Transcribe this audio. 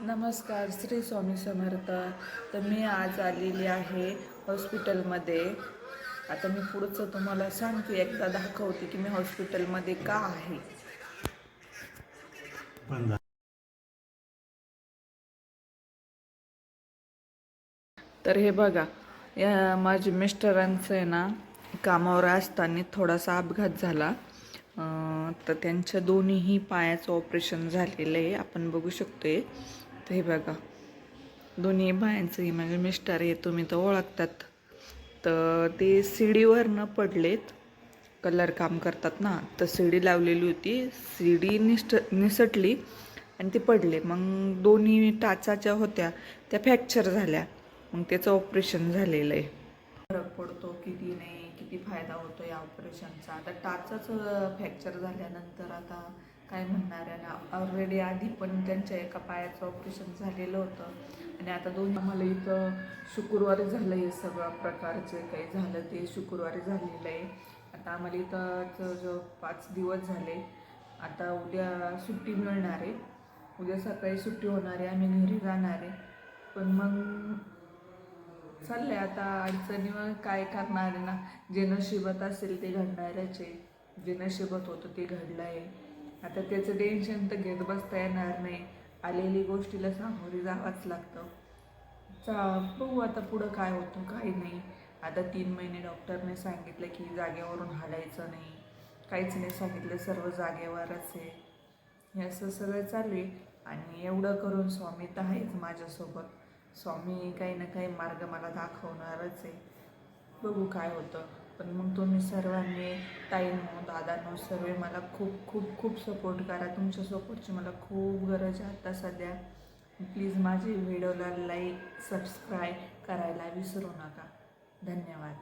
नमस्कार, श्री स्वामी समर्थ. तर मी आज आलेली आहे हॉस्पिटलमध्ये. आता मी पुढचं तुम्हाला सांगते, एकदा दाखवते की मी हॉस्पिटलमध्ये का आहे. तर हे बघा, माझ्या मिस्टरांचं आहे ना, कामावर असताना थोडासा अपघात झाला. तर त्यांच्या दोन्हीही पायाचं ऑपरेशन झालेलं आहे, आपण बघू शकतोय. तर हे बघा, दोन्ही पायांचंही म्हणजे मिस्टर आहे, तुम्ही तर ओळखतात. तर ते सीडीवरनं पडलेत, कलर काम करतात ना, तर सीडी लावलेली होती, सीडी निसटली आणि ते पडले. मग दोन्ही टाचाच्या होत्या त्या फ्रॅक्चर झाल्या. मग त्याचं ऑपरेशन झालेलं आहे. फरक पडतो किती नाही, किती फायदा होतो या ऑपरेशनचा. आता टाचाच फ्रॅक्चर झाल्यानंतर आता काय म्हणणार आहे ना, ऑलरेडी आधी पण त्यांच्या एका पायाचं ऑपरेशन झालेलं होतं आणि आता दोन आम्हाला इथं शुक्रवारी झालं. हे सगळं प्रकारचे काही झालं ते शुक्रवारी झालेलं आहे. आता आम्हाला इथं जो 5 दिवस झाले. आता उद्या सुट्टी मिळणार आहे, उद्या सकाळी सुट्टी होणार आहे, आम्ही घरी जाणार आहे. पण मग चाललंय आता अडचणीवर काय करणार आहे ना, जे नशिबात असेल ते घडणारच आहे. जे नशिबात होतं ते घडलं आहे. आता त्याचं टेन्शन तर घेत बसता येणार नाही, आलेली गोष्टीला सामोरी जावंच लागतं. बघू आता पुढं काय होतं काही नाही. आता 3 महिने डॉक्टरने सांगितलं की जागेवरून हलायचं नाही, काहीच नाही सांगितलं, सर्व जागेवरच आहे. हे असं सगळं चालू आहे. आणि एवढं करून स्वामी तर आहेच माझ्यासोबत. स्वामी काही ना काही मार्ग मला दाखवणारच आहे. बघू काय होतं. पण मग तुम्ही सर्वांनी, ताईंनो, दादांनो, सर्व मला खूप खूप खूप सपोर्ट करा. तुमच्या सपोर्टची मला खूप गरज आहे आता सध्या. प्लीज माझे व्हिडिओला लाईक सबस्क्राईब करायला विसरू नका. धन्यवाद.